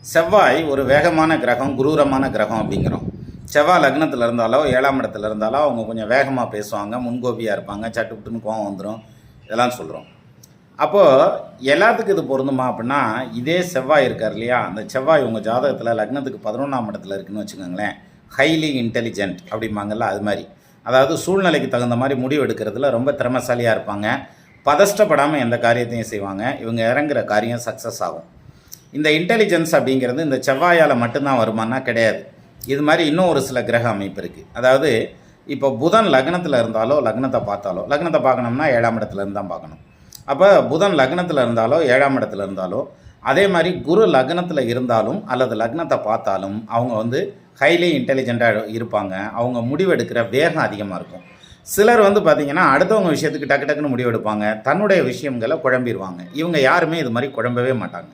செவ்வாய் ஒரு வேகமான கிரகம், குரூரமான கிரகம் அப்படிங்கிறோம். செவ்வாய் லக்னத்தில் இருந்தாலோ 7ஆம் இடத்துல இருந்தாலோ அவங்க கொஞ்சம் வேகமாக பேசுவாங்க, முன்கோபியாக இருப்பாங்க, சட்டுப்புட்டுன்னு கோவம் வந்துடும், இதெல்லாம் சொல்கிறோம். அப்போது எல்லாத்துக்கும் இது பொருந்துமா அப்படின்னா, இதே செவ்வாய் இருக்கார் இல்லையா, அந்த செவ்வாய் உங்கள் ஜாதகத்தில் லக்னத்துக்கு 11ஆம் இடத்துல இருக்குதுன்னு வச்சுக்கோங்களேன். ஹைலி இன்டெலிஜென்ட் அப்படிம்பாங்கல்ல, அது மாதிரி. அதாவது சூழ்நிலைக்கு தகுந்த மாதிரி முடிவு எடுக்கிறதுல ரொம்ப திறமைசாலியாக இருப்பாங்க. பதஷ்டப்படாமல் எந்த காரியத்தையும் செய்வாங்க. இவங்க இறங்குற காரியம் சக்ஸஸ் ஆகும். இந்த இன்டெலிஜென்ஸ் அப்படிங்கிறது இந்த செவ்வாயால் மட்டும்தான் வருமானா கிடையாது. இது மாதிரி இன்னும் ஒரு சில கிரக அமைப்பு இருக்குது. அதாவது இப்போ புதன் லக்னத்தில் இருந்தாலோ லக்னத்தை பார்த்தாலோ, லக்னத்தை பார்க்கணும்னா 7ஆம் இடத்துல இருந்து தான் பார்க்கணும். அப்போ புதன் லக்னத்தில் இருந்தாலோ 7ஆம் இடத்துல இருந்தாலோ, அதே மாதிரி குரு லக்னத்தில் இருந்தாலும் அல்லது லக்னத்தை பார்த்தாலும் அவங்க வந்து ஹைலி இன்டெலிஜென்ட்டாக இருப்பாங்க. அவங்க முடிவெடுக்கிற வேகம் அதிகமாக இருக்கும். சிலர் வந்து பார்த்திங்கன்னா அடுத்தவங்க விஷயத்துக்கு டக்கு டக்குன்னு முடிவெடுப்பாங்க, தன்னுடைய விஷயங்களை குழம்பிடுவாங்க. இவங்க யாருமே இது மாதிரி குழம்பவே மாட்டாங்க.